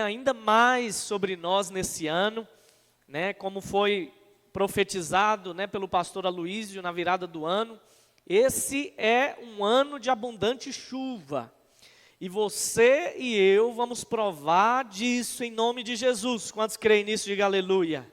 ainda mais sobre nós nesse ano, né, como foi profetizado, né, pelo pastor Aloísio na virada do ano. Esse é um ano de abundante chuva, e você e eu vamos provar disso em nome de Jesus. Quantos creem nisso? Diga aleluia.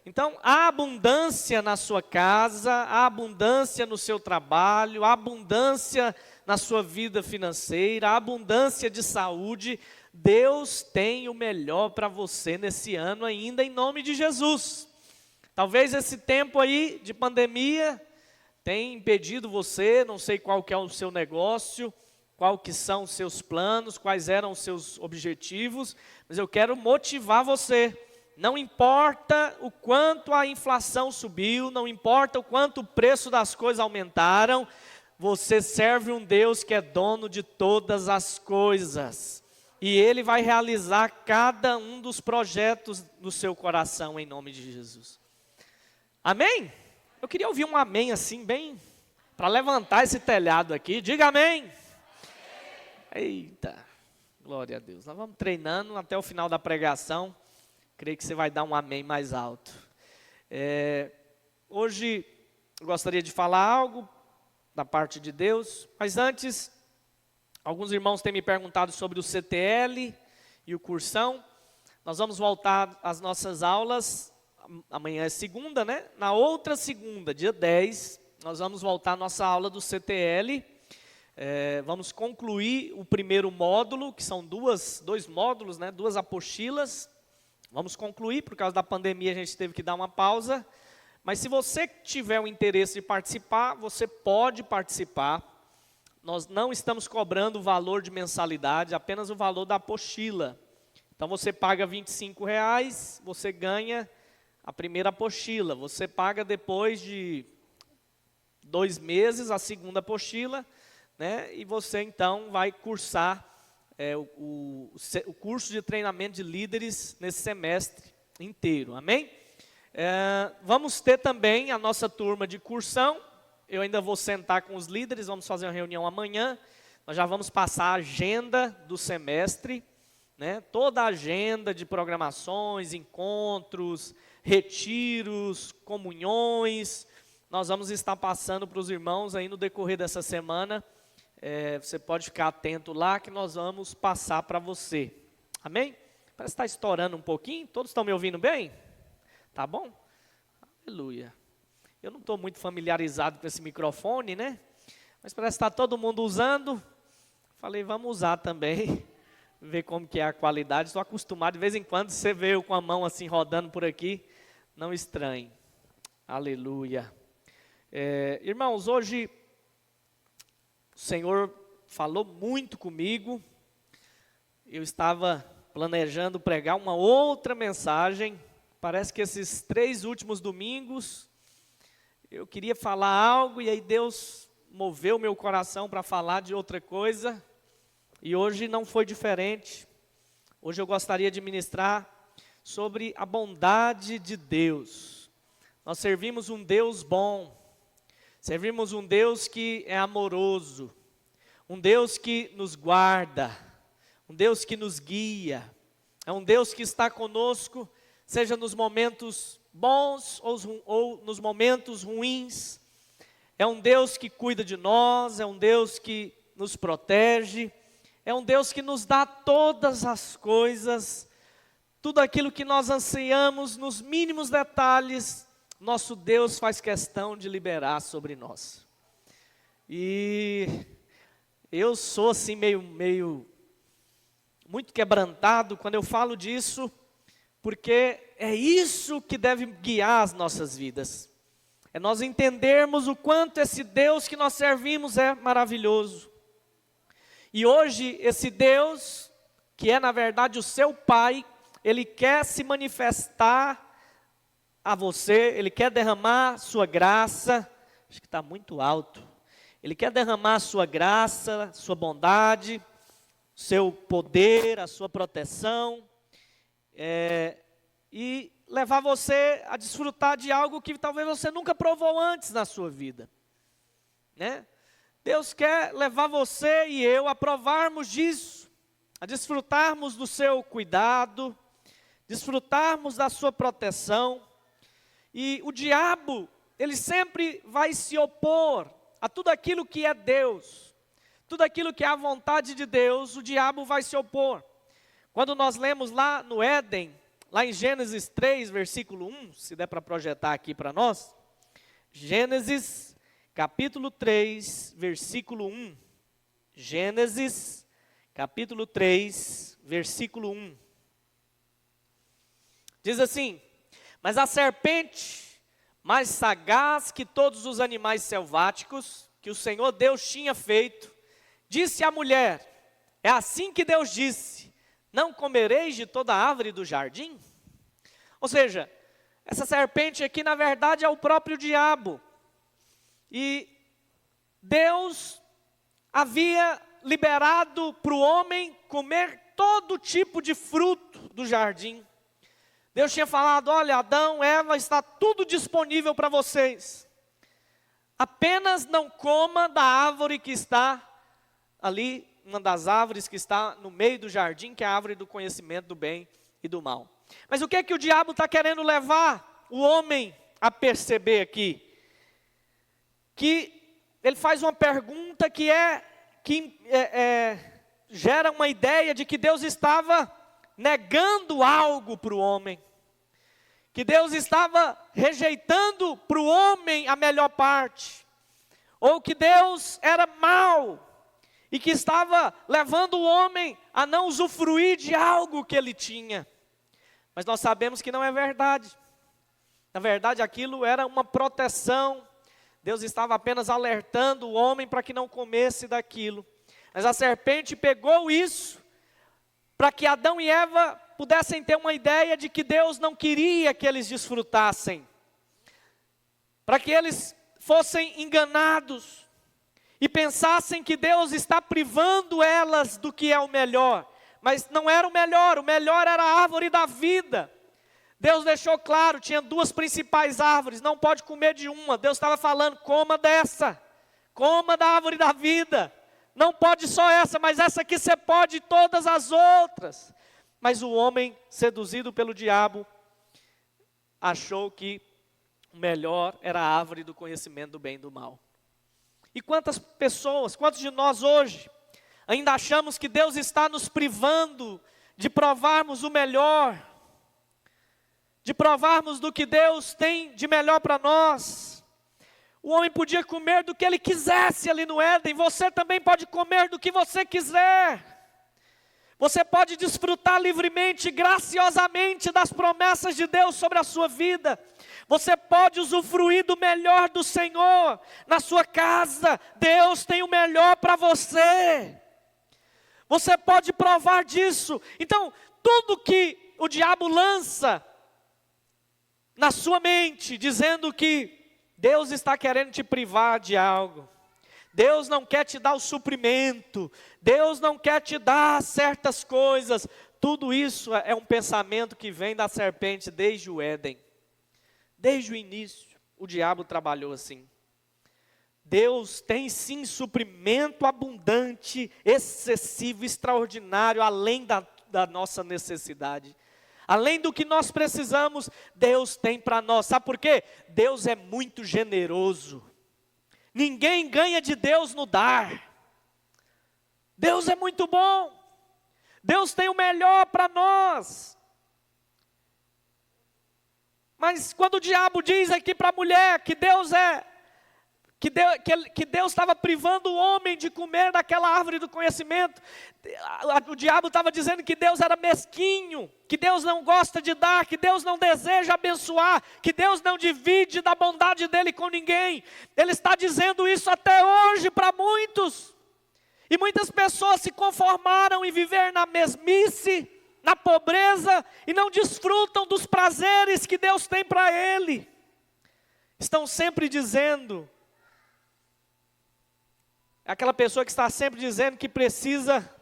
Então, há abundância na sua casa, há abundância no seu trabalho, há abundância na sua vida financeira, há abundância de saúde. Deus tem o melhor para você nesse ano ainda, em nome de Jesus. Talvez esse tempo aí de pandemia tenha impedido você, não sei qual que é o seu negócio, qual que são os seus planos, quais eram os seus objetivos, mas eu quero motivar você. Não importa o quanto a inflação subiu, não importa o quanto o preço das coisas aumentaram, você serve um Deus que é dono de todas as coisas. E Ele vai realizar cada um dos projetos do seu coração em nome de Jesus. Amém? Eu queria ouvir um amém assim, bem, para levantar esse telhado aqui. Diga amém. Eita, glória a Deus. Nós vamos treinando até o final da pregação. Creio que você vai dar um amém mais alto. Hoje eu gostaria de falar algo da parte de Deus, mas antes, alguns irmãos têm me perguntado sobre o CTL e o cursão. Nós vamos voltar às nossas aulas, amanhã é segunda, né? Na outra segunda, dia 10, nós vamos voltar à nossa aula do CTL. Vamos concluir o primeiro módulo, que são dois módulos, né? 2 apostilas. Vamos concluir, por causa da pandemia a gente teve que dar uma pausa, mas se você tiver o interesse de participar, você pode participar. Nós não estamos cobrando o valor de mensalidade, apenas o valor da apostila. Então você paga R$25, você ganha a primeira apostila. Você paga depois de 2 meses a segunda apostila, né? E você então vai cursar o curso de treinamento de líderes nesse semestre inteiro, amém? Vamos ter também a nossa turma de cursão. Eu ainda vou sentar com os líderes, vamos fazer uma reunião amanhã. Nós já vamos passar a agenda do semestre, né? Toda a agenda de programações, encontros, retiros, comunhões. Nós vamos estar passando para os irmãos aí no decorrer dessa semana. Você pode ficar atento lá que nós vamos passar para você. Amém? Parece que está estourando um pouquinho. Todos estão me ouvindo bem? Tá bom? Aleluia. Eu não estou muito familiarizado com esse microfone, né? Mas parece que está todo mundo usando. Falei, vamos usar também. Ver como que é a qualidade. Estou acostumado, de vez em quando você vê eu com a mão assim rodando por aqui. Não estranhe. Aleluia. Irmãos, hoje o Senhor falou muito comigo. Eu estava planejando pregar uma outra mensagem. Parece que esses 3 últimos domingos eu queria falar algo e aí Deus moveu meu coração para falar de outra coisa. E hoje não foi diferente. Hoje eu gostaria de ministrar sobre a bondade de Deus. Nós servimos um Deus bom. Servimos um Deus que é amoroso, um Deus que nos guarda, um Deus que nos guia, é um Deus que está conosco, seja nos momentos bons ou nos momentos ruins. É um Deus que cuida de nós, é um Deus que nos protege, é um Deus que nos dá todas as coisas, tudo aquilo que nós ansiamos nos mínimos detalhes. Nosso Deus faz questão de liberar sobre nós. E eu sou assim meio muito quebrantado quando eu falo disso, porque é isso que deve guiar as nossas vidas. É nós entendermos o quanto esse Deus que nós servimos é maravilhoso. E hoje esse Deus, que é na verdade o seu Pai, Ele quer se manifestar a você, Ele quer derramar sua graça. Acho que está muito alto. Ele quer derramar sua graça, sua bondade, seu poder, a sua proteção, e levar você a desfrutar de algo que talvez você nunca provou antes na sua vida, né? Deus quer levar você e eu a provarmos disso. a desfrutarmos do seu cuidado, desfrutarmos da sua proteção. E o diabo, ele sempre vai se opor a tudo aquilo que é Deus. Tudo aquilo que é a vontade de Deus, o diabo vai se opor. Quando nós lemos lá no Éden, lá em Gênesis 3, versículo 1, se der para projetar aqui para nós. Gênesis, capítulo 3, versículo 1. Gênesis, capítulo 3, versículo 1. Diz assim: mas a serpente, mais sagaz que todos os animais selváticos, que o Senhor Deus tinha feito, disse à mulher: é assim que Deus disse, não comereis de toda árvore do jardim? Ou seja, essa serpente aqui na verdade é o próprio diabo. E Deus havia liberado para o homem comer todo tipo de fruto do jardim. Deus tinha falado: olha, Adão, Eva, está tudo disponível para vocês. Apenas não coma da árvore que está ali, uma das árvores que está no meio do jardim, que é a árvore do conhecimento do bem e do mal. Mas o que é que o diabo está querendo levar o homem a perceber aqui? Que ele faz uma pergunta que gera uma ideia de que Deus estava negando algo para o homem. Que Deus estava rejeitando para o homem a melhor parte. Ou que Deus era mau e que estava levando o homem a não usufruir de algo que ele tinha. Mas nós sabemos que não é verdade. Na verdade, aquilo era uma proteção. Deus estava apenas alertando o homem para que não comesse daquilo. Mas a serpente pegou isso para que Adão e Eva pudessem ter uma ideia de que Deus não queria que eles desfrutassem. Para que eles fossem enganados e pensassem que Deus está privando elas do que é o melhor. Mas não era o melhor era a árvore da vida. Deus deixou claro, tinha duas principais árvores, não pode comer de uma. Deus estava falando: coma dessa, coma da árvore da vida. Não pode só essa, mas essa aqui você pode, todas as outras. Mas o homem, seduzido pelo diabo, achou que o melhor era a árvore do conhecimento do bem e do mal. E quantas pessoas, quantos de nós hoje, ainda achamos que Deus está nos privando de provarmos o melhor, de provarmos do que Deus tem de melhor para nós. O homem podia comer do que ele quisesse ali no Éden, você também pode comer do que você quiser. Você pode desfrutar livremente, graciosamente das promessas de Deus sobre a sua vida. Você pode usufruir do melhor do Senhor na sua casa. Deus tem o melhor para você. Você pode provar disso. Então, tudo que o diabo lança na sua mente, dizendo que Deus está querendo te privar de algo, Deus não quer te dar o suprimento, Deus não quer te dar certas coisas, tudo isso é um pensamento que vem da serpente desde o Éden. Desde o início, o diabo trabalhou assim. Deus tem sim suprimento abundante, excessivo, extraordinário, além da nossa necessidade. Além do que nós precisamos, Deus tem para nós. Sabe por quê? Deus é muito generoso. Ninguém ganha de Deus no dar. Deus é muito bom. Deus tem o melhor para nós. Mas quando o diabo diz aqui para a mulher que Deus estava privando o homem de comer daquela árvore do conhecimento, o diabo estava dizendo que Deus era mesquinho, que Deus não gosta de dar, que Deus não deseja abençoar, que Deus não divide da bondade dele com ninguém. Ele está dizendo isso até hoje para muitos. E muitas pessoas se conformaram em viver na mesmice, na pobreza, e não desfrutam dos prazeres que Deus tem para ele. Estão sempre dizendo, aquela pessoa que está sempre dizendo que precisa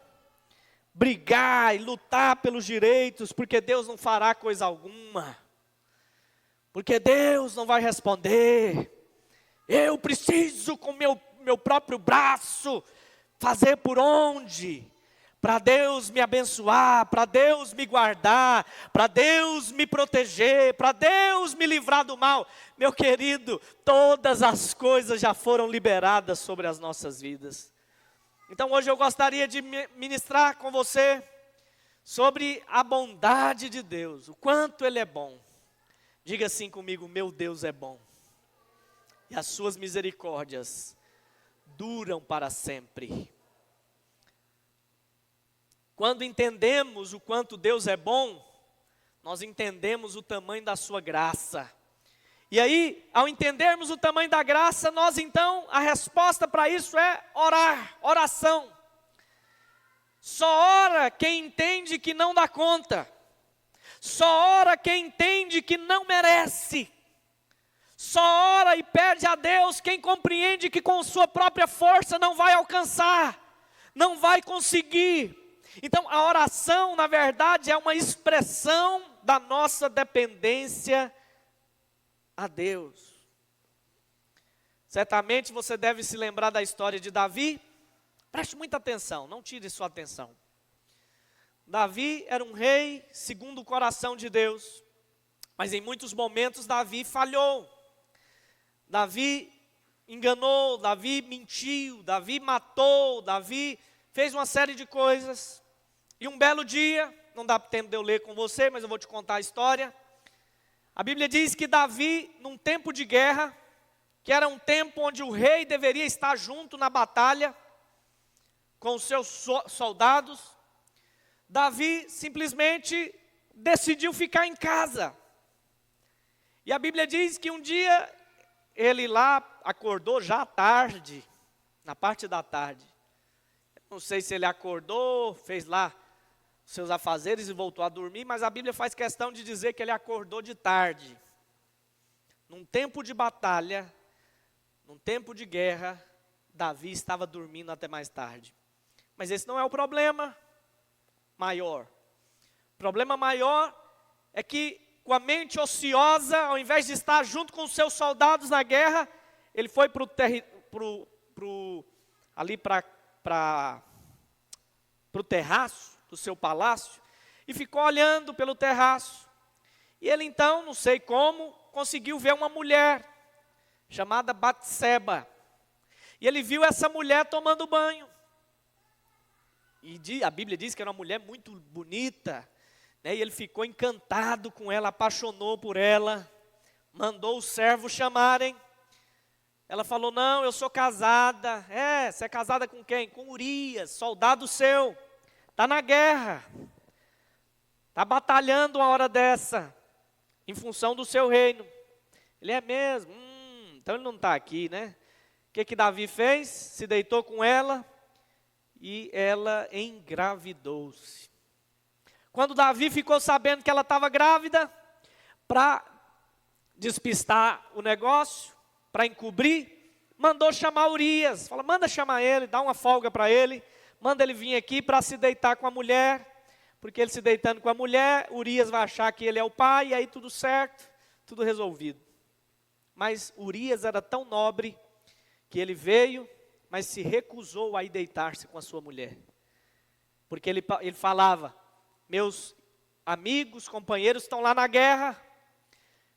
brigar e lutar pelos direitos, porque Deus não fará coisa alguma, porque Deus não vai responder. Eu preciso com meu próprio braço fazer por onde, para Deus me abençoar, para Deus me guardar, para Deus me proteger, para Deus me livrar do mal. Meu querido, todas as coisas já foram liberadas sobre as nossas vidas. Então hoje eu gostaria de ministrar com você sobre a bondade de Deus, o quanto Ele é bom. Diga assim comigo: meu Deus é bom, e as suas misericórdias duram para sempre. Quando entendemos o quanto Deus é bom, nós entendemos o tamanho da sua graça. E aí, ao entendermos o tamanho da graça, nós então, a resposta para isso é orar, oração. Só ora quem entende que não dá conta. Só ora quem entende que não merece. Só ora e pede a Deus quem compreende que com sua própria força não vai alcançar, não vai conseguir. Então a oração, na verdade, é uma expressão da nossa dependência a Deus. Certamente você deve se lembrar da história de Davi. Preste muita atenção, não tire sua atenção. Davi era um rei segundo o coração de Deus, mas em muitos momentos Davi falhou. Davi enganou, Davi mentiu, Davi matou, Davi fez uma série de coisas. E um belo dia, não dá tempo de eu ler com você, mas eu vou te contar a história. A Bíblia diz que Davi, num tempo de guerra, que era um tempo onde o rei deveria estar junto na batalha, com os seus soldados, Davi simplesmente decidiu ficar em casa. E a Bíblia diz que um dia, ele lá acordou já à tarde, na parte da tarde. Não sei se ele acordou, fez lá seus afazeres e voltou a dormir, mas a Bíblia faz questão de dizer que ele acordou de tarde. Num tempo de batalha, num tempo de guerra, Davi estava dormindo até mais tarde. Mas esse não é o problema maior. O problema maior é que, com a mente ociosa, ao invés de estar junto com os seus soldados na guerra, ele foi ali para o terraço do seu palácio, e ficou olhando pelo terraço. E ele então, não sei como, conseguiu ver uma mulher, chamada Batseba. E ele viu essa mulher tomando banho. E a Bíblia diz que era uma mulher muito bonita, né? E ele ficou encantado com ela, apaixonou por ela, mandou os servos chamarem. Ela falou: não, eu sou casada. Você é casada com quem? Com Urias, soldado seu. Está na guerra. Está batalhando uma hora dessa, em função do seu reino. Ele é mesmo? Então ele não está aqui, né? O que Davi fez? Se deitou com ela e ela engravidou-se. Quando Davi ficou sabendo que ela estava grávida, para despistar o negócio, para encobrir, mandou chamar Urias. Fala: manda chamar ele, dá uma folga para ele, manda ele vir aqui para se deitar com a mulher, porque ele se deitando com a mulher, Urias vai achar que ele é o pai, e aí tudo certo, tudo resolvido. Mas Urias era tão nobre, que ele veio, mas se recusou a ir deitar-se com a sua mulher. Porque ele falava: meus amigos, companheiros estão lá na guerra,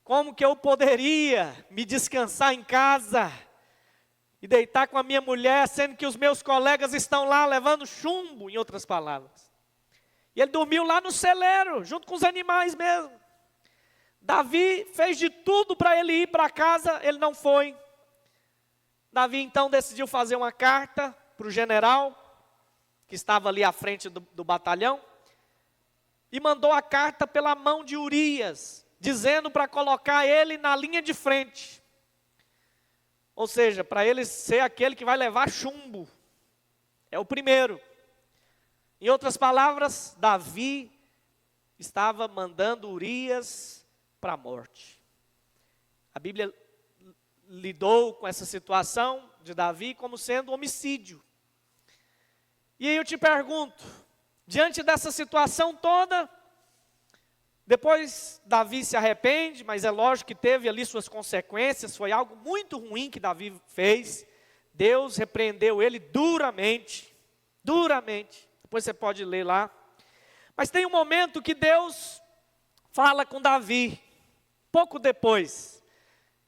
como que eu poderia me descansar em casa e deitar com a minha mulher, sendo que os meus colegas estão lá levando chumbo, em outras palavras. E ele dormiu lá no celeiro, junto com os animais mesmo. Davi fez de tudo para ele ir para casa, ele não foi. Davi então decidiu fazer uma carta para o general, que estava ali à frente do batalhão, e mandou a carta pela mão de Urias, dizendo para colocar ele na linha de frente. Ou seja, para ele ser aquele que vai levar chumbo. É o primeiro. Em outras palavras, Davi estava mandando Urias para a morte. A Bíblia lidou com essa situação de Davi como sendo homicídio. E aí eu te pergunto, diante dessa situação toda, depois Davi se arrepende, mas é lógico que teve ali suas consequências, foi algo muito ruim que Davi fez. Deus repreendeu ele duramente, duramente. Depois você pode ler lá. Mas tem um momento que Deus fala com Davi, pouco depois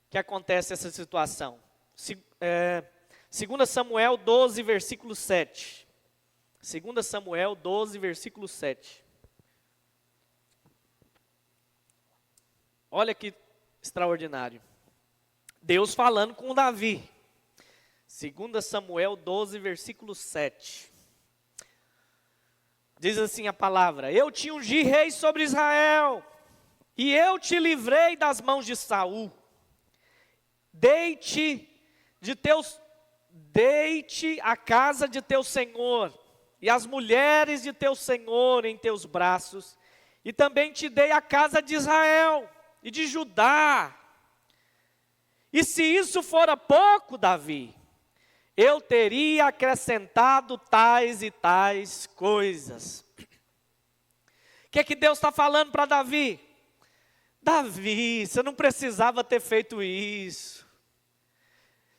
que acontece essa situação. 2 Samuel 12, versículo 7. 2 Samuel 12, versículo 7. Olha que extraordinário. Deus falando com Davi. 2 Samuel 12, versículo 7. Diz assim a palavra: Eu te ungi rei sobre Israel, e eu te livrei das mãos de Saul. Deite a casa de teu senhor, e as mulheres de teu senhor em teus braços, e também te dei a casa de Israel e de Judá. E se isso fora pouco, Davi, eu teria acrescentado tais e tais coisas. O que é que Deus está falando para Davi? Davi, você não precisava ter feito isso.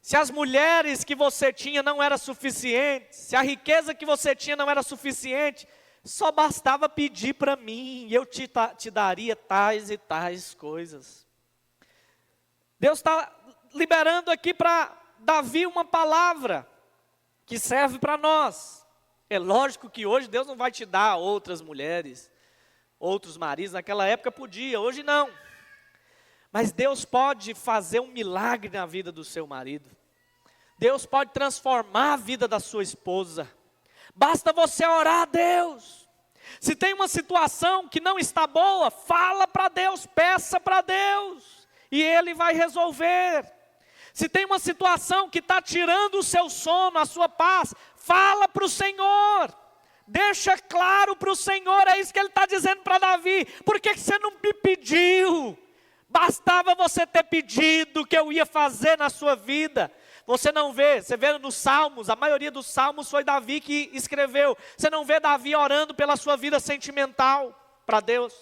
Se as mulheres que você tinha não eram suficientes, se a riqueza que você tinha não era suficiente, só bastava pedir para mim, e eu te daria tais e tais coisas. Deus está liberando aqui para Davi uma palavra que serve para nós. É lógico que hoje Deus não vai te dar outras mulheres, outros maridos. Naquela época podia, hoje não. Mas Deus pode fazer um milagre na vida do seu marido. Deus pode transformar a vida da sua esposa. Basta você orar a Deus. Se tem uma situação que não está boa, fala para Deus, peça para Deus, e Ele vai resolver. Se tem uma situação que está tirando o seu sono, a sua paz, fala para o Senhor. Deixa claro para o Senhor, é isso que Ele está dizendo para Davi. Por que você não me pediu? Bastava você ter pedido o que eu ia fazer na sua vida. Você não vê, você vê nos Salmos, a maioria dos Salmos foi Davi que escreveu. Você não vê Davi orando pela sua vida sentimental para Deus.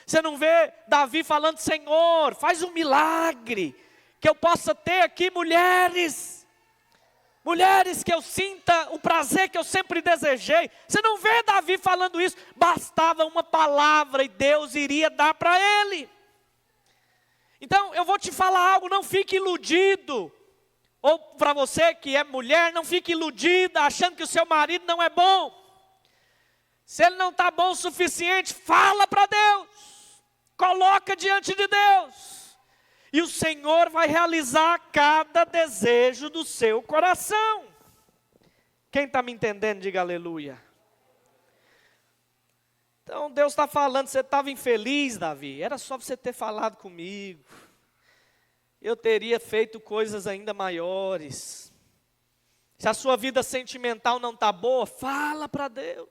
Você não vê Davi falando: Senhor, faz um milagre, que eu possa ter aqui mulheres que eu sinta o prazer que eu sempre desejei. Você não vê Davi falando isso. Bastava uma palavra e Deus iria dar para ele. Então eu vou te falar algo, não fique iludido. Ou para você que é mulher, não fique iludida achando que o seu marido não é bom. Se ele não está bom o suficiente, fala para Deus. Coloca diante de Deus. E o Senhor vai realizar cada desejo do seu coração. Quem está me entendendo, diga aleluia. Então Deus está falando: você estava infeliz, Davi, era só você ter falado comigo. Eu teria feito coisas ainda maiores. Se a sua vida sentimental não está boa, fala para Deus.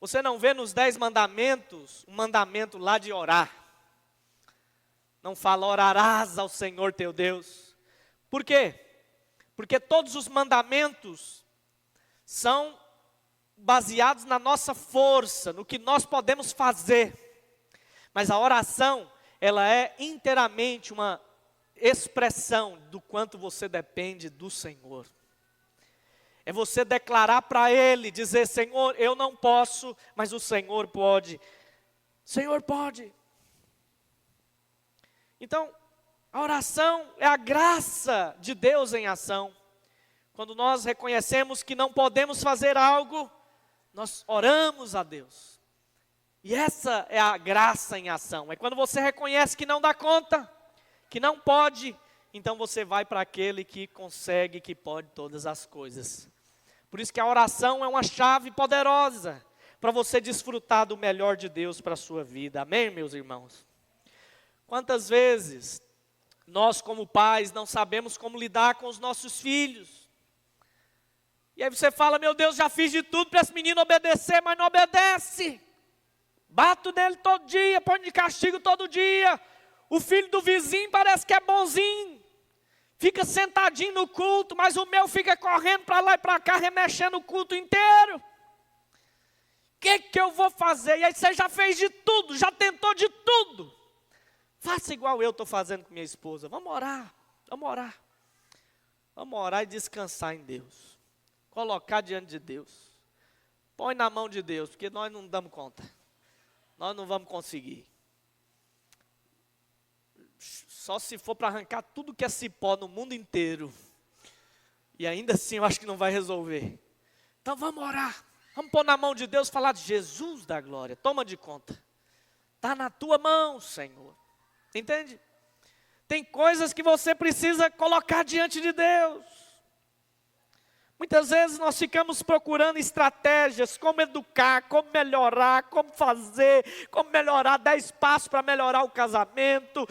Você não vê nos 10 mandamentos, um mandamento lá de orar. Não fala: orarás ao Senhor teu Deus. Por quê? Porque todos os mandamentos são baseados na nossa força, no que nós podemos fazer. Mas a oração, ela é inteiramente uma expressão do quanto você depende do Senhor. É você declarar para Ele, dizer: Senhor, eu não posso, mas o Senhor pode. Senhor pode. Então, a oração é a graça de Deus em ação. Quando nós reconhecemos que não podemos fazer algo, nós oramos a Deus. E essa é a graça em ação. É quando você reconhece que não dá conta, que não pode, então você vai para aquele que consegue, que pode todas as coisas. Por isso que a oração é uma chave poderosa para você desfrutar do melhor de Deus para a sua vida. Amém, meus irmãos? Quantas vezes nós, como pais, não sabemos como lidar com os nossos filhos? E aí você fala: meu Deus, já fiz de tudo para esse menino obedecer, mas não obedece. Bato nele todo dia, põe de castigo todo dia. O filho do vizinho parece que é bonzinho. Fica sentadinho no culto, mas o meu fica correndo para lá e para cá, remexendo o culto inteiro. O que eu vou fazer? E aí você já fez de tudo, já tentou de tudo. Faça igual eu estou fazendo com minha esposa. Vamos orar, vamos orar. Vamos orar e descansar em Deus. Colocar diante de Deus. Põe na mão de Deus, porque nós não damos conta. Nós não vamos conseguir. Só se for para arrancar tudo que é cipó no mundo inteiro. E ainda assim eu acho que não vai resolver. Então vamos orar. Vamos pôr na mão de Deus, falar de Jesus da glória. Toma de conta. Está na tua mão, Senhor. Entende? Tem coisas que você precisa colocar diante de Deus. Muitas vezes nós ficamos procurando estratégias, como educar, como melhorar, como fazer, como melhorar, 10 passos para melhorar o casamento,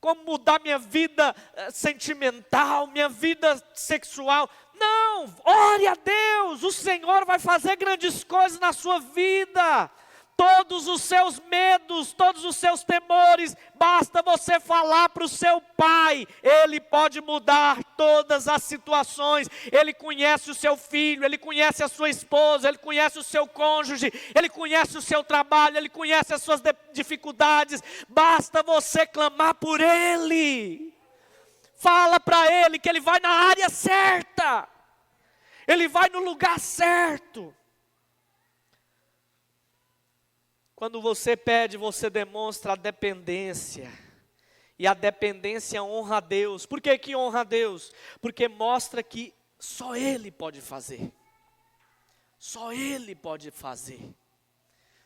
como mudar minha vida sentimental, minha vida sexual. Não, ore a Deus, o Senhor vai fazer grandes coisas na sua vida. Todos os seus medos, todos os seus temores, basta você falar para o seu pai, ele pode mudar todas as situações. Ele conhece o seu filho, ele conhece a sua esposa, ele conhece o seu cônjuge, ele conhece o seu trabalho, ele conhece as suas dificuldades, basta você clamar por ele. Fala para ele que ele vai na área certa, ele vai no lugar certo. Quando você pede, você demonstra a dependência. E a dependência honra a Deus. Por que que honra a Deus? Porque mostra que só Ele pode fazer. Só Ele pode fazer.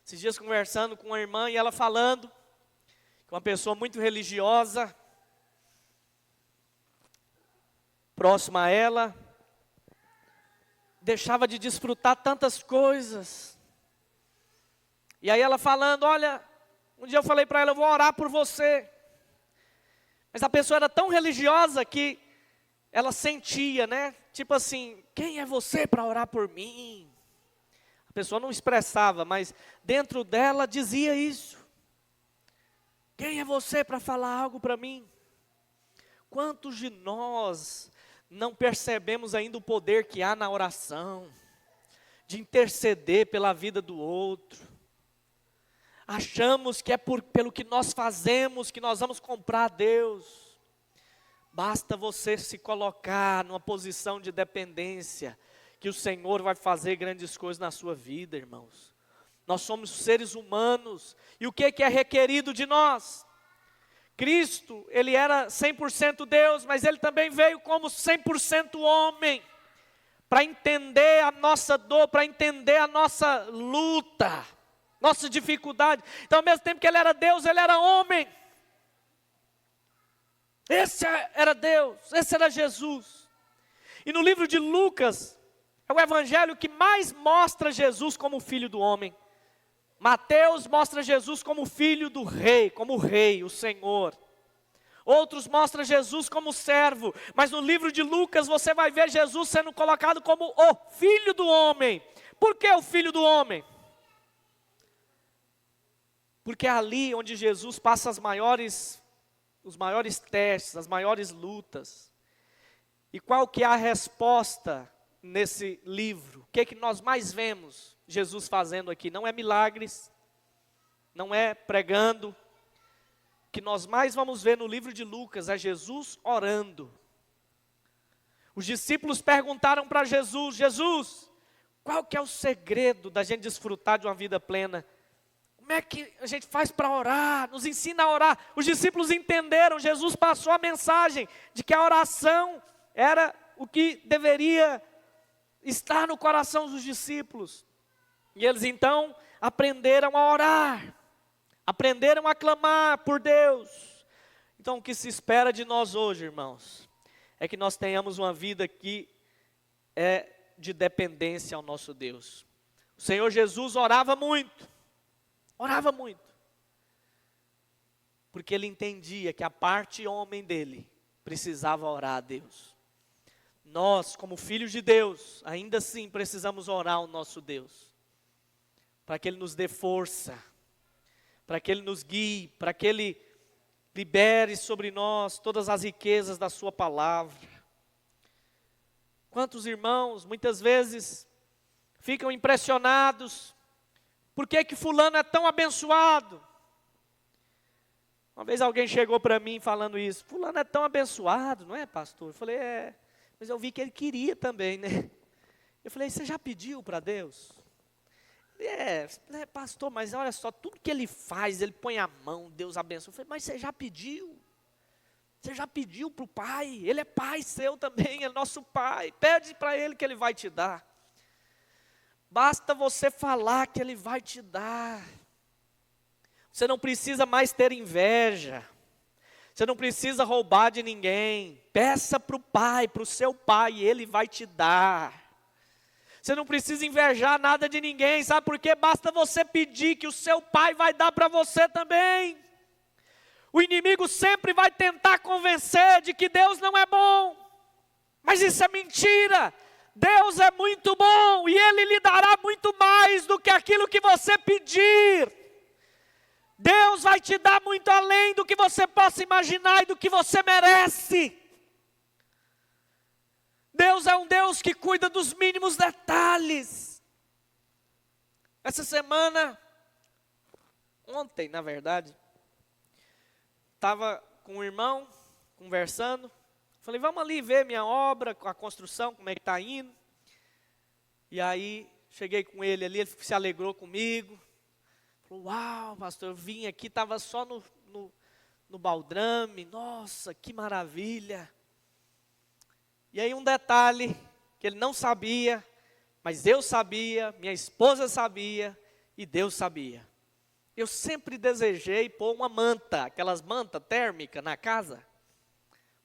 Esses dias conversando com uma irmã e ela falando, que uma pessoa muito religiosa, próxima a ela, deixava de desfrutar tantas coisas. E aí ela falando, olha, um dia eu falei para ela, eu vou orar por você. Mas a pessoa era tão religiosa que ela sentia, né? Tipo assim, quem é você para orar por mim? A pessoa não expressava, mas dentro dela dizia isso. Quem é você para falar algo para mim? Quantos de nós não percebemos ainda o poder que há na oração, de interceder pela vida do outro? Achamos que é pelo que nós fazemos que nós vamos comprar a Deus. Basta você se colocar numa posição de dependência, que o Senhor vai fazer grandes coisas na sua vida, irmãos. Nós somos seres humanos, e o que é requerido de nós? Cristo, Ele era 100% Deus, mas Ele também veio como 100% homem, para entender a nossa dor, para entender a nossa luta, nossa dificuldade. Então, ao mesmo tempo que Ele era Deus, Ele era homem. Esse era Deus, esse era Jesus. E no livro de Lucas, é o evangelho que mais mostra Jesus como filho do homem. Mateus mostra Jesus como filho do rei, como o rei, o Senhor. Outros mostram Jesus como servo, mas no livro de Lucas você vai ver Jesus sendo colocado como o filho do homem. Por que o filho do homem? Porque é ali onde Jesus passa os maiores testes, as maiores lutas. E qual que é a resposta nesse livro? O que é que nós mais vemos Jesus fazendo aqui? Não é milagres, não é pregando. O que nós mais vamos ver no livro de Lucas é Jesus orando. Os discípulos perguntaram para Jesus, Jesus, qual que é o segredo da gente desfrutar de uma vida plena? Como é que a gente faz para orar? Nos ensina a orar. Os discípulos entenderam, Jesus passou a mensagem de que a oração era o que deveria estar no coração dos discípulos. E eles então aprenderam a orar, aprenderam a clamar por Deus. Então o que se espera de nós hoje, irmãos, é que nós tenhamos uma vida que é de dependência ao nosso Deus. O Senhor Jesus orava muito, porque Ele entendia que a parte homem dele precisava orar a Deus. Nós, como filhos de Deus, ainda assim precisamos orar ao nosso Deus, para que Ele nos dê força, para que Ele nos guie, para que Ele libere sobre nós todas as riquezas da sua palavra. Quantos irmãos, muitas vezes, ficam impressionados, por que fulano é tão abençoado? Uma vez alguém chegou para mim falando isso, fulano é tão abençoado, não é, pastor? Eu falei, mas eu vi que ele queria também, né? Eu falei, você já pediu para Deus? Ele pastor, mas olha só, tudo que ele faz, ele põe a mão, Deus abençoa. Eu falei, mas você já pediu? Você já pediu para o Pai? Ele é Pai seu também, é nosso Pai. Pede para Ele que Ele vai te dar. Basta você falar que Ele vai te dar. Você não precisa mais ter inveja. Você não precisa roubar de ninguém. Peça para o Pai, para o seu Pai, e Ele vai te dar. Você não precisa invejar nada de ninguém, sabe por quê? Basta você pedir que o seu Pai vai dar para você também. O inimigo sempre vai tentar convencer de que Deus não é bom. Mas isso é mentira. Deus é muito bom e Ele lhe dará muito mais do que aquilo que você pedir. Deus vai te dar muito além do que você possa imaginar e do que você merece. Deus é um Deus que cuida dos mínimos detalhes. Essa semana, ontem na verdade, estava com um irmão, conversando. Falei, vamos ali ver minha obra, a construção, como é que está indo. E aí, cheguei com ele ali, ele se alegrou comigo. Falou, uau, pastor, eu vim aqui, estava só no baldrame. Nossa, que maravilha. E aí um detalhe que ele não sabia, mas eu sabia, minha esposa sabia e Deus sabia. Eu sempre desejei pôr uma manta, aquelas mantas térmicas na casa,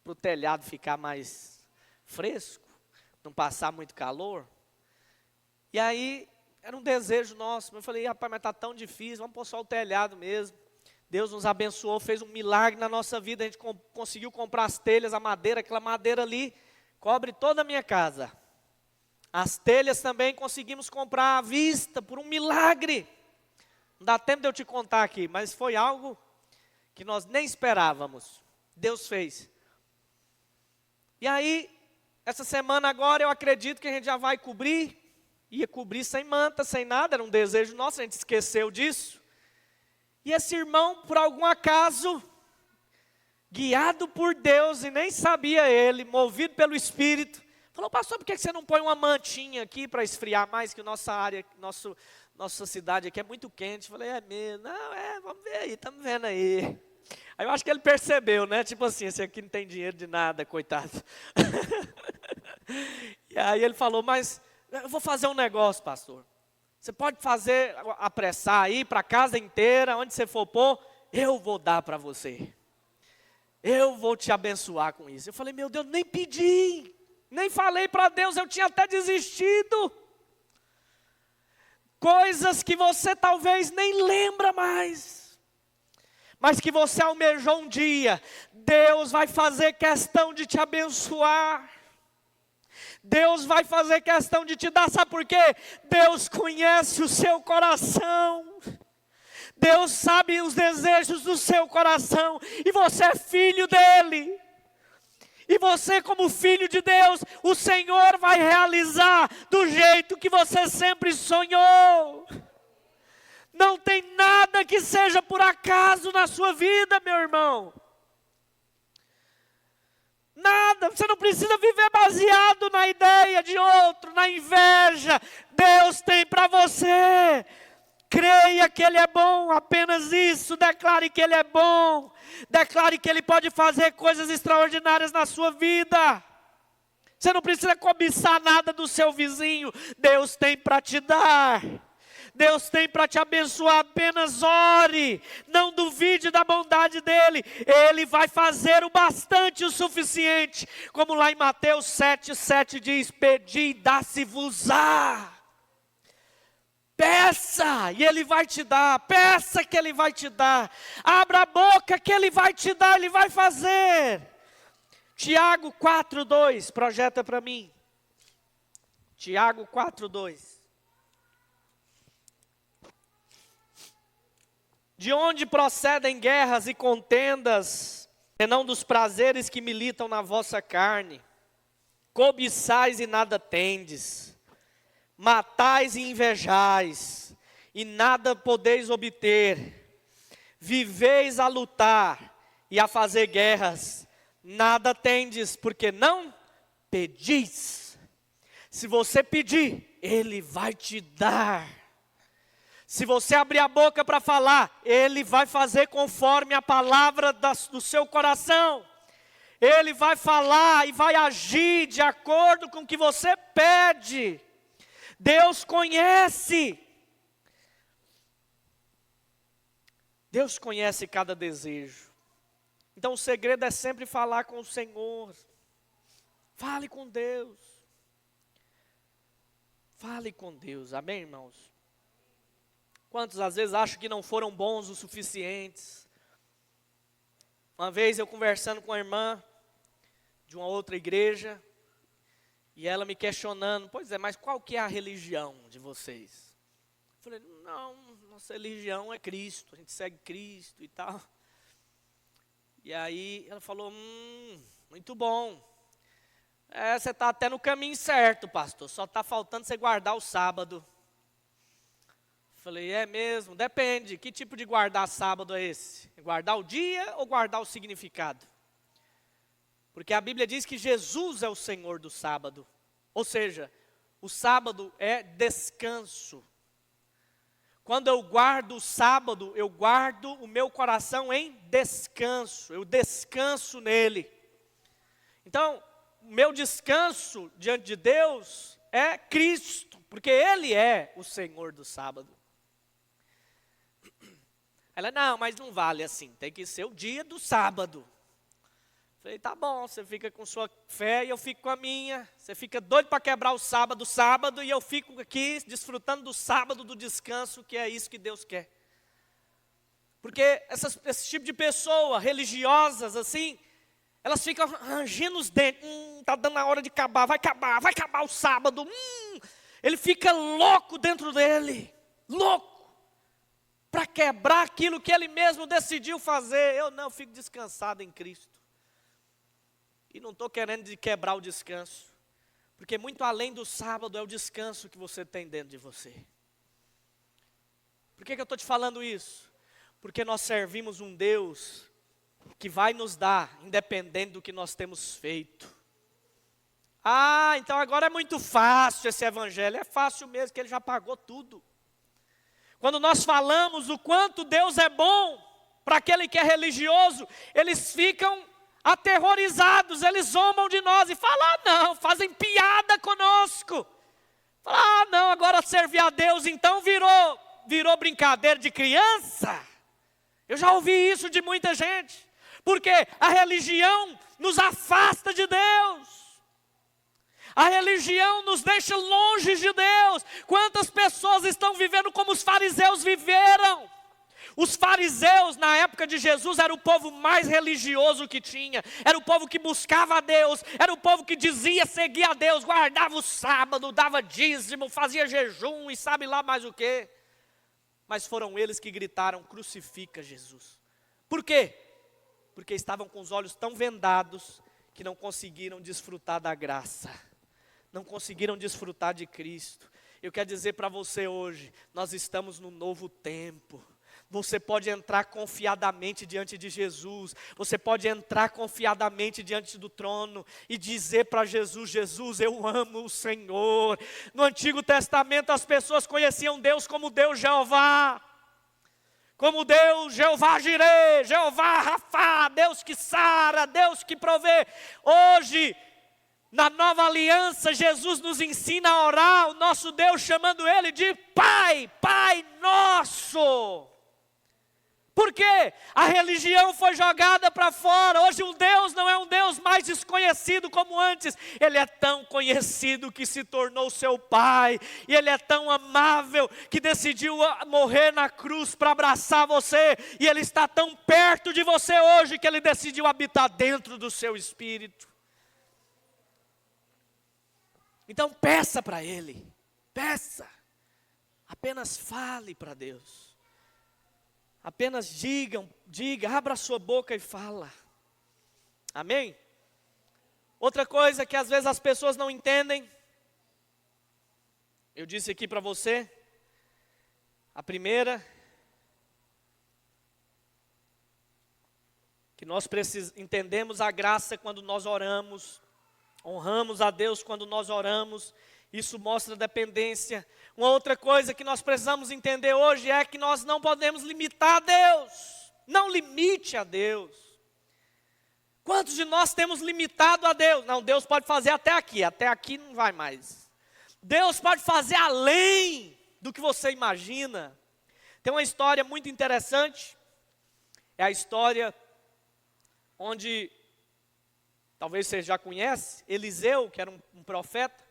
para o telhado ficar mais fresco, não passar muito calor. E aí, era um desejo nosso. Eu falei, rapaz, mas está tão difícil, vamos pôr só o telhado mesmo. Deus nos abençoou, fez um milagre na nossa vida, a gente conseguiu comprar as telhas, a madeira, aquela madeira ali, cobre toda a minha casa. As telhas também conseguimos comprar à vista, por um milagre. Não dá tempo de eu te contar aqui, mas foi algo que nós nem esperávamos. Deus fez. E aí, essa semana agora eu acredito que a gente já vai cobrir. Ia cobrir sem manta, sem nada, era um desejo nosso, a gente esqueceu disso. E esse irmão, por algum acaso, guiado por Deus, e nem sabia ele, movido pelo Espírito, falou, pastor, por que você não põe uma mantinha aqui para esfriar mais, que nossa área, nossa cidade aqui é muito quente. Eu falei, é mesmo? Não, vamos ver aí, estamos vendo aí. Aí eu acho que ele percebeu, né? Tipo assim, esse aqui não tem dinheiro de nada, coitado. E aí ele falou, mas eu vou fazer um negócio, pastor. Você pode fazer, apressar aí para a casa inteira, onde você for pôr, eu vou dar para você. Eu vou te abençoar com isso. Eu falei, meu Deus, nem pedi, nem falei para Deus, eu tinha até desistido. Coisas que você talvez nem lembra mais, mas que você almejou um dia. Deus vai fazer questão de te abençoar. Deus vai fazer questão de te dar, sabe por quê? Deus conhece o seu coração. Deus sabe os desejos do seu coração. E você é filho dele. E você, como filho de Deus, o Senhor vai realizar do jeito que você sempre sonhou. Não tem nada que seja por acaso na sua vida, meu irmão. Nada, você não precisa viver baseado na ideia de outro, na inveja. Deus tem para você. Creia que Ele é bom, apenas isso. Declare que Ele é bom. Declare que Ele pode fazer coisas extraordinárias na sua vida. Você não precisa cobiçar nada do seu vizinho. Deus tem para te dar. Deus tem para te abençoar, apenas ore, não duvide da bondade dEle, Ele vai fazer o bastante, o suficiente, como lá em Mateus 7,7 diz, pedi e dá-se-vos-á. Peça e Ele vai te dar, peça que Ele vai te dar, abra a boca que Ele vai te dar, Ele vai fazer. Tiago 4,2, projeta para mim, Tiago 4,2. De onde procedem guerras e contendas, senão dos prazeres que militam na vossa carne? Cobiçais e nada tendes, matais e invejais, e nada podeis obter. Viveis a lutar e a fazer guerras, nada tendes, porque não pedis. Se você pedir, Ele vai te dar. Se você abrir a boca para falar, Ele vai fazer conforme a palavra do seu coração. Ele vai falar e vai agir de acordo com o que você pede. Deus conhece. Deus conhece cada desejo. Então o segredo é sempre falar com o Senhor. Fale com Deus. Fale com Deus, amém, irmãos? Quantos às vezes acham que não foram bons o suficientes? Uma vez eu conversando com a irmã de uma outra igreja, e ela me questionando, pois é, mas qual que é a religião de vocês? Eu falei, não, nossa religião é Cristo, a gente segue Cristo e tal. E aí ela falou, muito bom. Você está até no caminho certo, pastor, só está faltando você guardar o sábado. Falei, é mesmo? Depende, que tipo de guardar sábado é esse? Guardar o dia ou guardar o significado? Porque a Bíblia diz que Jesus é o Senhor do sábado. Ou seja, o sábado é descanso. Quando eu guardo o sábado, eu guardo o meu coração em descanso. Eu descanso nele. Então, o meu descanso diante de Deus é Cristo, porque Ele é o Senhor do sábado. Ela, não, mas não vale assim, tem que ser o dia do sábado. Falei, tá bom, você fica com sua fé e eu fico com a minha. Você fica doido para quebrar o sábado, e eu fico aqui desfrutando do sábado, do descanso, que é isso que Deus quer. Porque esse tipo de pessoa, religiosas assim, elas ficam rangindo os dentes. Tá dando a hora de acabar, vai acabar o sábado. Ele fica louco dentro dele, louco, para quebrar aquilo que ele mesmo decidiu fazer. Eu não, fico descansado em Cristo. E não estou querendo quebrar o descanso, porque muito além do sábado é o descanso que você tem dentro de você. Por que eu estou te falando isso? Porque nós servimos um Deus que vai nos dar, independente do que nós temos feito. Então agora é muito fácil esse evangelho. É fácil mesmo, que Ele já pagou tudo. Quando nós falamos o quanto Deus é bom para aquele que é religioso, eles ficam aterrorizados, eles zombam de nós e falam, não, fazem piada conosco. Falam, não, agora servir a Deus então virou brincadeira de criança. Eu já ouvi isso de muita gente, porque a religião nos afasta de Deus. A religião nos deixa longe de Deus. Quantas pessoas estão vivendo como os fariseus viveram? Os fariseus, na época de Jesus, era o povo mais religioso que tinha. Era o povo que buscava a Deus. Era o povo que dizia seguir a Deus. Guardava o sábado, dava dízimo, fazia jejum e sabe lá mais o quê. Mas foram eles que gritaram, crucifica Jesus. Por quê? Porque estavam com os olhos tão vendados que não conseguiram desfrutar da graça. Não conseguiram desfrutar de Cristo. Eu quero dizer para você hoje, nós estamos no novo tempo. Você pode entrar confiadamente diante de Jesus. Você pode entrar confiadamente diante do trono e dizer para Jesus, Jesus, eu amo o Senhor. No Antigo Testamento as pessoas conheciam Deus como Deus Jeová. Como Deus Jeová Jireh, Jeová Rafá, Deus que sara, Deus que provê. Hoje, na nova aliança, Jesus nos ensina a orar, o nosso Deus chamando Ele de Pai, Pai Nosso. Por quê? A religião foi jogada para fora. Hoje o Deus não é um Deus mais desconhecido como antes. Ele é tão conhecido que se tornou seu Pai. E Ele é tão amável que decidiu morrer na cruz para abraçar você. E Ele está tão perto de você hoje que Ele decidiu habitar dentro do seu espírito. Então peça para Ele. Peça. Apenas fale para Deus. Apenas diga, abra a sua boca e fala. Amém? Outra coisa que às vezes as pessoas não entendem. Eu disse aqui para você. A primeira. Que nós entendemos a graça quando nós oramos. Honramos a Deus quando nós oramos. Isso mostra dependência. Uma outra coisa que nós precisamos entender hoje é que nós não podemos limitar a Deus. Não limite a Deus. Quantos de nós temos limitado a Deus? Não, Deus pode fazer até aqui não vai mais. Deus pode fazer além do que você imagina. Tem uma história muito interessante, é a história onde, talvez você já conhece, Eliseu, que era um profeta,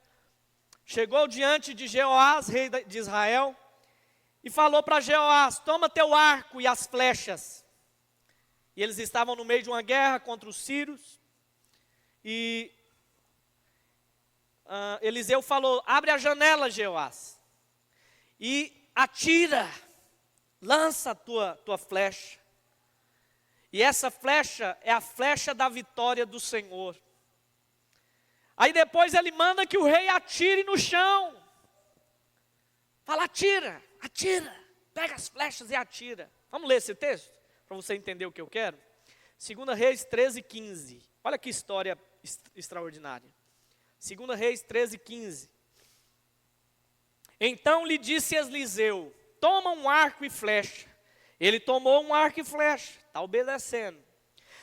chegou diante de Jeoás, rei de Israel, e falou para Jeoás: toma teu arco e as flechas. E eles estavam no meio de uma guerra contra os sírios, e Eliseu falou: abre a janela, Jeoás, e atira, lança a tua flecha. E essa flecha é a flecha da vitória do Senhor. Aí depois ele manda que o rei atire no chão. Fala: atira, pega as flechas e atira. Vamos ler esse texto, para você entender o que eu quero? 2 Reis 13:15. Olha que história extraordinária. 2 Reis 13:15. Então lhe disse Eliseu: toma um arco e flecha. Ele tomou um arco e flecha, está obedecendo.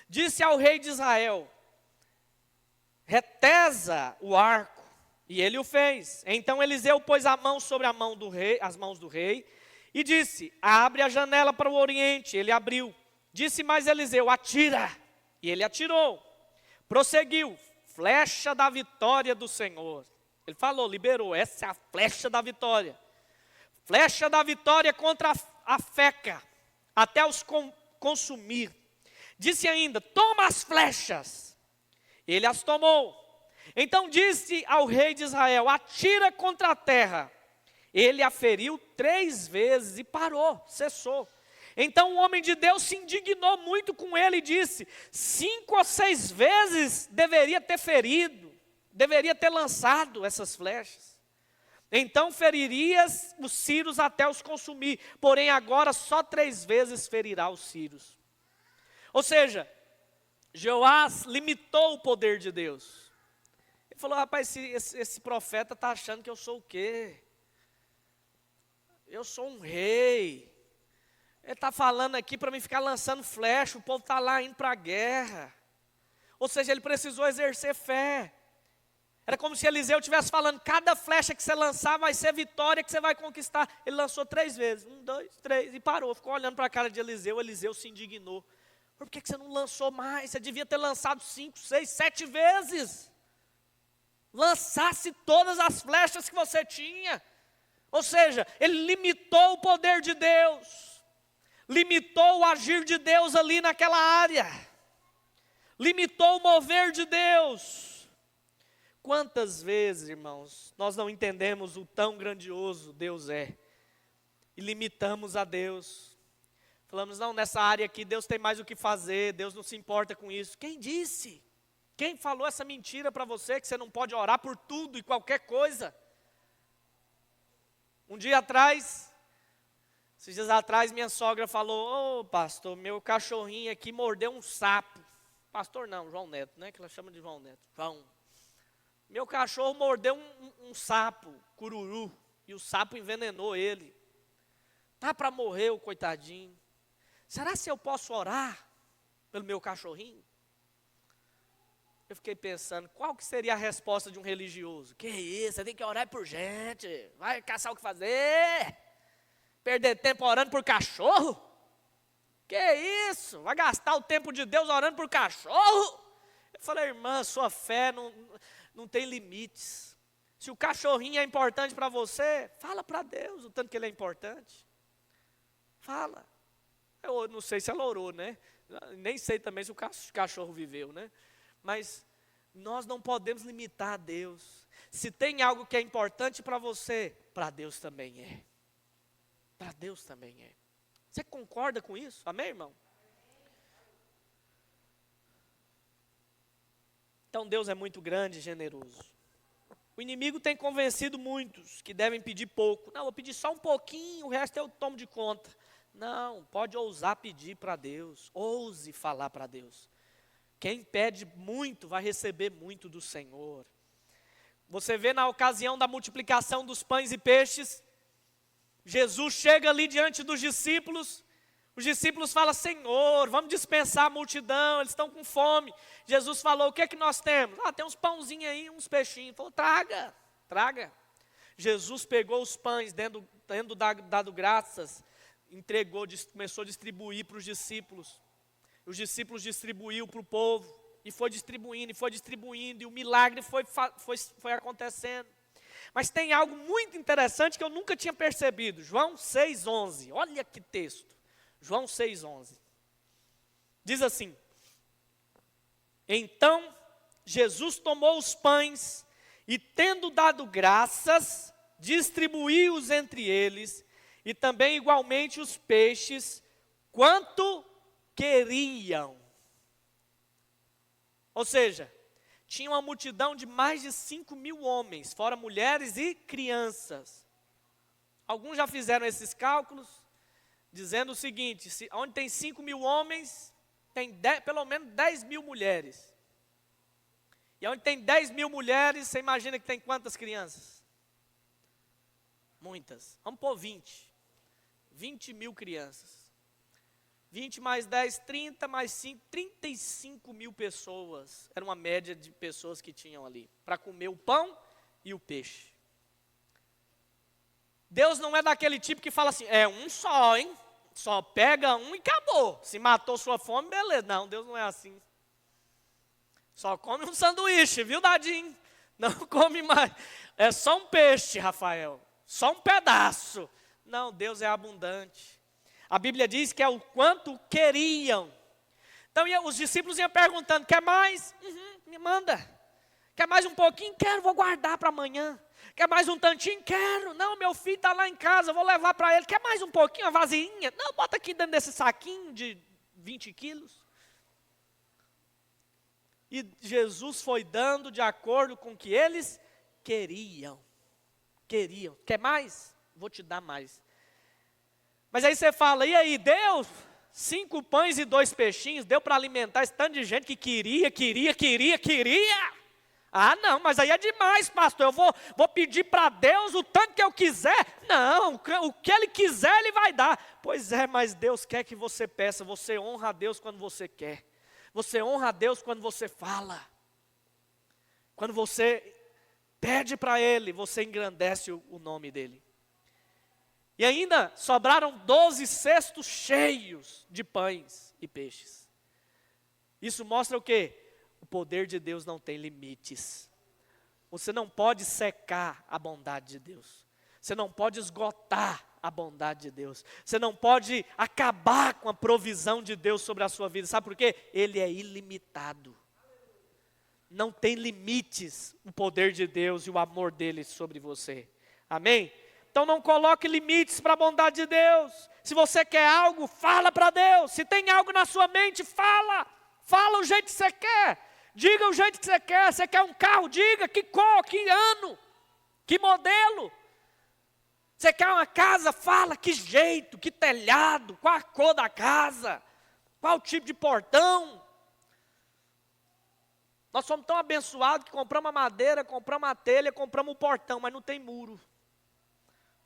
Disse ao rei de Israel: retesa o arco. E ele o fez. Então Eliseu pôs a mão sobre a mão do rei, as mãos do rei, e disse: abre a janela para o oriente. Ele abriu. Disse mais Eliseu: atira. E ele atirou. Prosseguiu: flecha da vitória do Senhor. Ele falou, liberou, essa é a flecha da vitória. Flecha da vitória contra a Feca, até os consumir. Disse ainda: toma as flechas. Ele as tomou. Então disse ao rei de Israel: atira contra a terra. Ele a feriu 3 vezes e parou, cessou. Então o homem de Deus se indignou muito com ele e disse: 5 ou 6 vezes deveria ter ferido, deveria ter lançado essas flechas. Então feririas os sírios até os consumir, porém agora só 3 vezes ferirá os sírios. Ou seja, Jeoás limitou o poder de Deus. Ele falou: rapaz, esse profeta está achando que eu sou o quê? Eu sou um rei. Ele está falando aqui para mim ficar lançando flecha, o povo está lá indo para a guerra. Ou seja, ele precisou exercer fé. Era como se Eliseu estivesse falando: cada flecha que você lançar vai ser vitória que você vai conquistar. Ele lançou 3 vezes, 1, 2, 3, e parou. Ficou olhando para a cara de Eliseu. Eliseu se indignou: por que você não lançou mais? Você devia ter lançado 5, 6, 7 vezes. Lançasse todas as flechas que você tinha. Ou seja, ele limitou o poder de Deus. Limitou o agir de Deus ali naquela área. Limitou o mover de Deus. Quantas vezes, irmãos, nós não entendemos o tão grandioso Deus é. E limitamos a Deus. Falamos: não, nessa área aqui Deus tem mais o que fazer, Deus não se importa com isso. Quem disse? Quem falou essa mentira para você, que você não pode orar por tudo e qualquer coisa? Um dia atrás, esses dias atrás, minha sogra falou: ô pastor, meu cachorrinho aqui mordeu um sapo. Pastor não, João Neto, né? Que ela chama de João Neto. João. Meu cachorro mordeu um sapo, cururu, e o sapo envenenou ele. Tá para morrer o coitadinho. Será se eu posso orar pelo meu cachorrinho? Eu fiquei pensando, qual que seria a resposta de um religioso? Que isso, você tem que orar por gente, vai caçar o que fazer? Perder tempo orando por cachorro? Que isso, vai gastar o tempo de Deus orando por cachorro? Eu falei: irmã, sua fé não tem limites. Se o cachorrinho é importante para você, fala para Deus o tanto que ele é importante. Fala. Eu não sei se ela orou, né? Nem sei também se o cachorro viveu, né? Mas nós não podemos limitar a Deus. Se tem algo que é importante para você, para Deus também é. Para Deus também é. Você concorda com isso? Amém, irmão? Então Deus é muito grande e generoso. O inimigo tem convencido muitos que devem pedir pouco. Não, vou pedir só um pouquinho, o resto eu tomo de conta. Não, pode ousar pedir para Deus. Ouse falar para Deus. Quem pede muito vai receber muito do Senhor. Você vê na ocasião da multiplicação dos pães e peixes, Jesus chega ali diante dos discípulos, os discípulos falam: Senhor, vamos dispensar a multidão, eles estão com fome. Jesus falou: o que é que nós temos? Tem uns pãozinhos aí, uns peixinhos. Falou: traga, traga. Jesus pegou os pães, tendo dado graças, entregou, começou a distribuir para os discípulos. Os discípulos distribuíram para o povo, e foi distribuindo, e o milagre foi acontecendo. Mas tem algo muito interessante que eu nunca tinha percebido. João 6,11, olha que texto. João 6,11. Diz assim: então Jesus tomou os pães e, tendo dado graças, distribuiu-os entre eles, e também igualmente os peixes, quanto queriam. Ou seja, tinha uma multidão de mais de 5.000 homens, fora mulheres e crianças. Alguns já fizeram esses cálculos, dizendo o seguinte: onde tem 5.000 homens, tem pelo menos 10.000 mulheres. E onde tem 10.000 mulheres, você imagina que tem quantas crianças? Muitas. Vamos pôr 20. 20.000 crianças. 20 mais 10, 30 mais 5, 35.000 pessoas. Era uma média de pessoas que tinham ali, para comer o pão e o peixe. Deus não é daquele tipo que fala assim: um só, hein? Só pega um e acabou. Se matou sua fome, beleza. Não, Deus não é assim. Só come um sanduíche, viu, Dadinho? Não come mais. É só um peixe, Rafael. Só um pedaço. Não, Deus é abundante. A Bíblia diz que é o quanto queriam. Então os discípulos iam perguntando: quer mais? Me manda. Quer mais um pouquinho? Quero, vou guardar para amanhã. Quer mais um tantinho? Quero. Não, meu filho está lá em casa, vou levar para ele. Quer mais um pouquinho, uma vasilhinha? Não, bota aqui dentro desse saquinho de 20 quilos. E Jesus foi dando de acordo com o que eles queriam. Queriam. Quer mais? Vou te dar mais. Mas aí você fala: e aí, deu 5 pães e 2 peixinhos? Deu para alimentar esse tanto de gente que queria? Ah, não, mas aí é demais, pastor. Eu vou pedir para Deus o tanto que eu quiser. Não, o que Ele quiser, Ele vai dar. Pois é, mas Deus quer que você peça. Você honra a Deus quando você quer. Você honra a Deus quando você fala. Quando você pede para Ele, você engrandece o nome dEle. E ainda sobraram 12 cestos cheios de pães e peixes. Isso mostra o quê? O poder de Deus não tem limites. Você não pode secar a bondade de Deus. Você não pode esgotar a bondade de Deus. Você não pode acabar com a provisão de Deus sobre a sua vida. Sabe por quê? Ele é ilimitado. Não tem limites o poder de Deus e o amor dele sobre você. Amém? Então não coloque limites para a bondade de Deus. Se você quer algo, fala para Deus. Se tem algo na sua mente, fala. Fala o jeito que você quer. Diga o jeito que você quer. Você quer um carro? Diga que cor, que ano, que modelo. Você quer uma casa? Fala que jeito, que telhado, qual a cor da casa, qual o tipo de portão. Nós somos tão abençoados que compramos a madeira, compramos a telha, compramos o portão, mas não tem muro.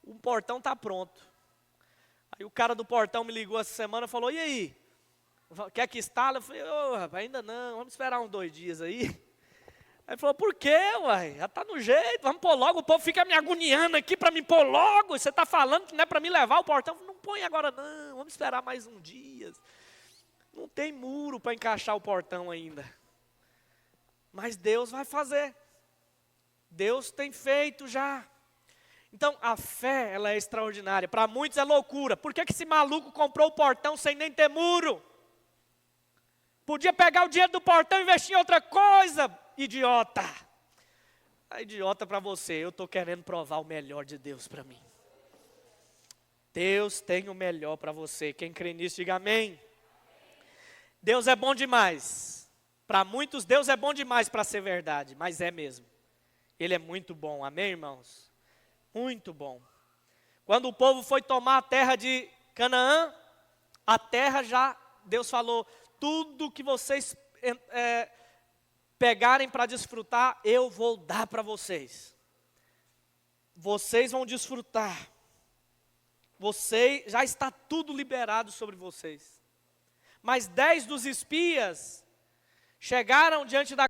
O portão está pronto. Aí o cara do portão me ligou essa semana e falou: e aí? Quer que instale? Eu falei: rapaz, ainda não, vamos esperar uns 2 dias aí. Aí ele falou: por quê, uai? Já está no jeito, vamos pôr logo. O povo fica me agoniando aqui para me pôr logo. Você está falando que não é para me levar o portão? Eu falei: não põe agora não, vamos esperar mais um dia. Não tem muro para encaixar o portão ainda. Mas Deus vai fazer. Deus tem feito já. Então a fé, ela é extraordinária. Para muitos é loucura. Por que esse maluco comprou o portão sem nem ter muro? Podia pegar o dinheiro do portão e investir em outra coisa. Idiota. Idiota para você. Eu estou querendo provar o melhor de Deus para mim. Deus tem o melhor para você. Quem crê nisso, diga amém. Deus é bom demais. Para muitos, Deus é bom demais para ser verdade. Mas é mesmo. Ele é muito bom. Amém, irmãos? Muito bom. Quando o povo foi tomar a terra de Canaã, a terra já, Deus falou: tudo que vocês pegarem para desfrutar, eu vou dar para vocês. Vocês vão desfrutar. Já está tudo liberado sobre vocês. Mas 10 dos espias chegaram diante da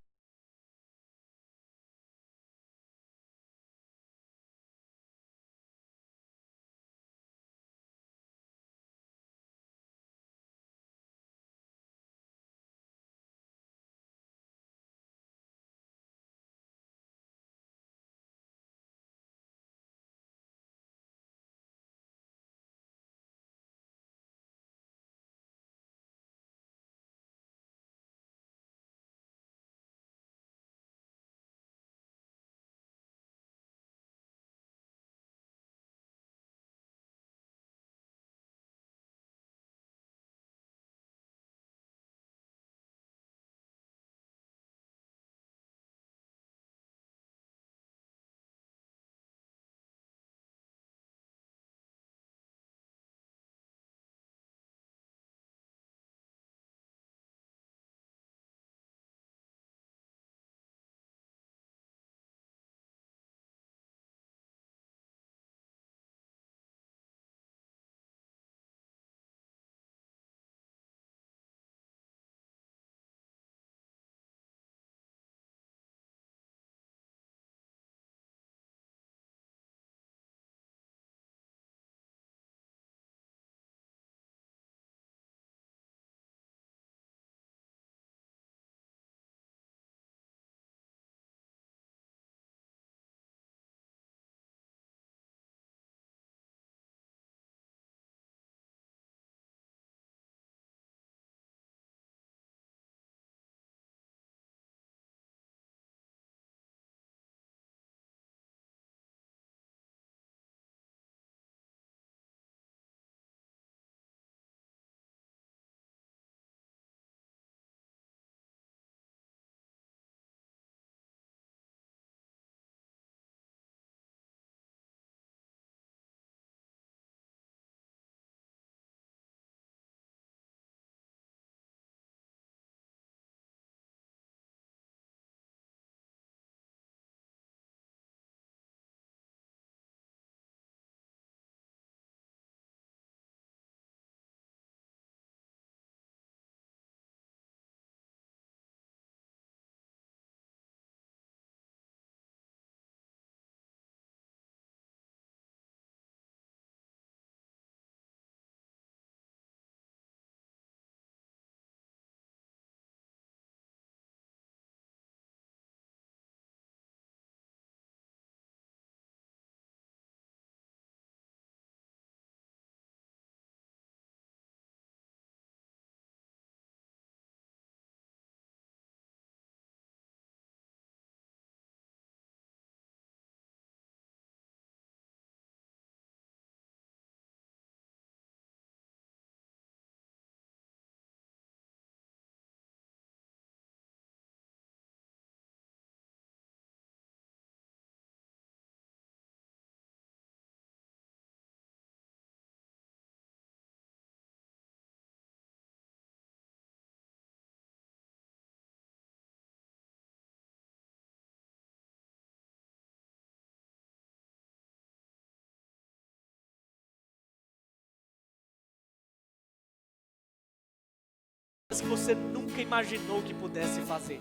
que você nunca imaginou que pudesse fazer.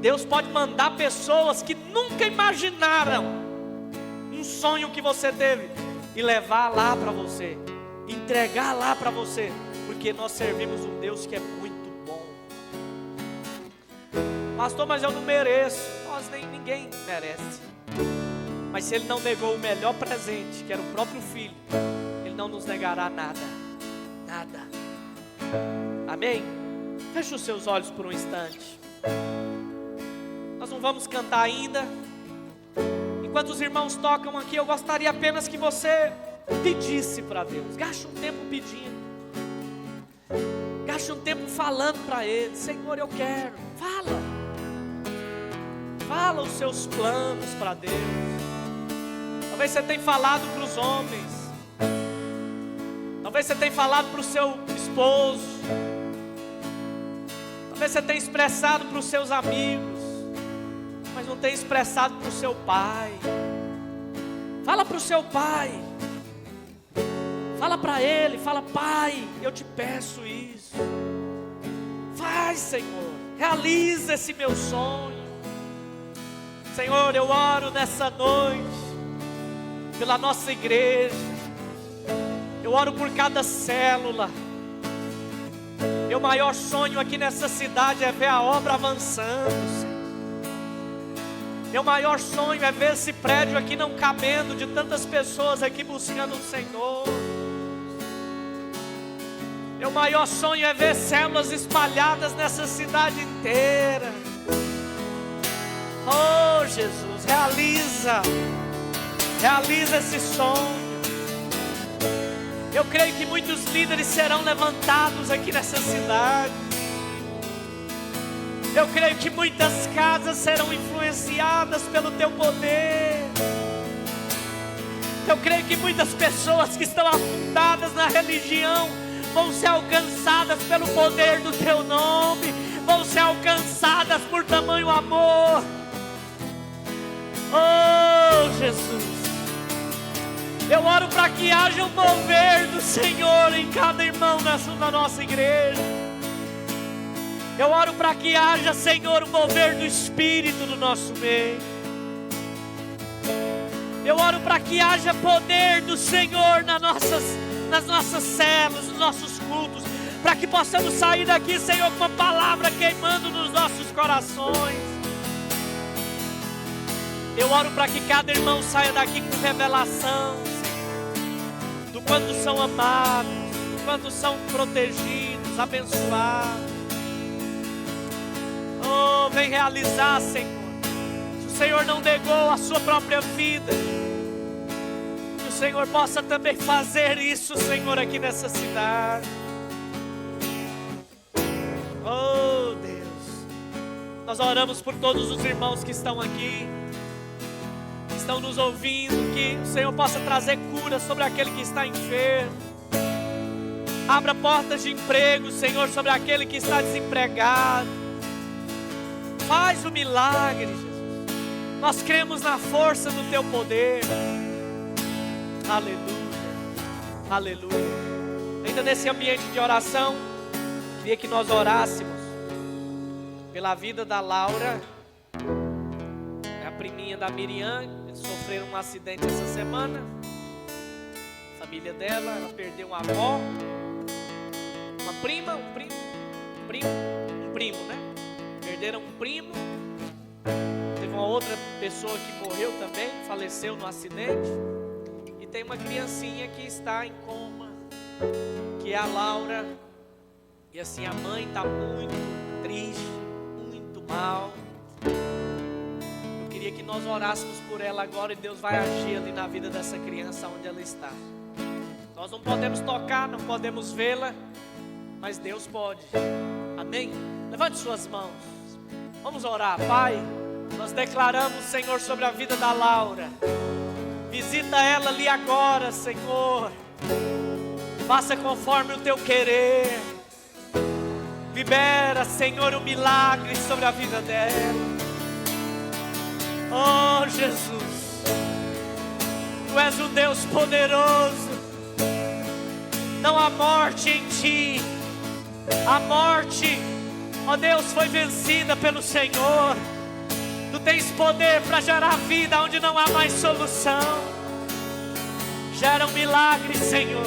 Deus pode mandar pessoas que nunca imaginaram um sonho que você teve e levar lá para você, entregar lá para você, porque nós servimos um Deus que é muito bom. Pastor, mas eu não mereço. Ninguém merece. Mas se Ele não negou o melhor presente, que era o próprio Filho, Ele não nos negará nada. Nada. Amém? Feche os seus olhos por um instante. Nós não vamos cantar ainda. Enquanto os irmãos tocam aqui, eu gostaria apenas que você pedisse para Deus. Gaste um tempo pedindo. Gaste um tempo falando para Ele. Senhor, eu quero. Fala os seus planos para Deus. Talvez você tenha falado para os homens. Talvez você tenha falado para o seu esposo. Talvez você tenha expressado para os seus amigos, mas não tenha expressado para o seu pai. Fala para o seu pai. Fala para ele, fala: Pai, eu te peço isso. Vai, Senhor, realiza esse meu sonho. Senhor, eu oro nessa noite pela nossa igreja. Eu oro por cada célula. Meu maior sonho aqui nessa cidade é ver a obra avançando, Senhor. Meu maior sonho é ver esse prédio aqui não cabendo, de tantas pessoas aqui buscando o Senhor. Meu maior sonho é ver células espalhadas nessa cidade inteira. Oh, Jesus, realiza esse sonho. Eu creio que muitos líderes serão levantados aqui nessa cidade. Eu creio que muitas casas serão influenciadas pelo teu poder. Eu creio que muitas pessoas que estão afundadas na religião vão ser alcançadas pelo poder do teu nome, vão ser alcançadas por tamanho amor. Oh, Jesus, eu oro para que haja um mover do Senhor em cada irmão na nossa igreja. Eu oro para que haja, Senhor, um mover do Espírito no nosso meio. Eu oro para que haja poder do Senhor nas nossas células, nos nossos cultos, para que possamos sair daqui, Senhor, com uma palavra queimando nos nossos corações. Eu oro para que cada irmão saia daqui com revelação, Senhor, do quanto são amados, do quanto são protegidos, abençoados. Oh, vem realizar, Senhor. Se o Senhor não negou a sua própria vida, que o Senhor possa também fazer isso, Senhor, aqui nessa cidade. Oh, Deus, nós oramos por todos os irmãos que estão aqui, que estão nos ouvindo, que o Senhor possa trazer cura sobre aquele que está enfermo. Abra portas de emprego, Senhor, sobre aquele que está desempregado. Faz o milagre, Jesus. Nós cremos na força do teu poder. Aleluia, aleluia. Ainda nesse ambiente de oração, queria que nós orássemos pela vida da Laura, a priminha da Miriam. Eles sofreram um acidente essa semana. A família dela, ela perdeu uma avó, uma prima, um primo, né? Perderam um primo. Teve uma outra pessoa que morreu também, faleceu no acidente. E tem uma criancinha que está em coma, que é a Laura. E assim, a mãe está muito triste, muito mal. Eu queria que nós orássemos por ela agora, e Deus vai agir ali na vida dessa criança onde ela está. Nós não podemos tocar, não podemos vê-la, mas Deus pode. Amém? Levante suas mãos. Vamos orar. Pai, nós declaramos, Senhor, sobre a vida da Laura. Visita ela ali agora, Senhor. Faça conforme o teu querer. Libera, Senhor, um milagre sobre a vida dela. Oh, Jesus, Tu és um Deus poderoso. Não há morte em Ti. A morte, ó Deus, foi vencida pelo Senhor. Tu tens poder para gerar vida onde não há mais solução. Gera um milagre, Senhor.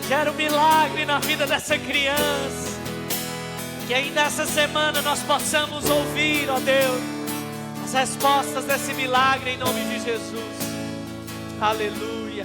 Gera um milagre na vida dessa criança. Que ainda essa semana nós possamos ouvir, ó Deus, as respostas desse milagre em nome de Jesus. Aleluia.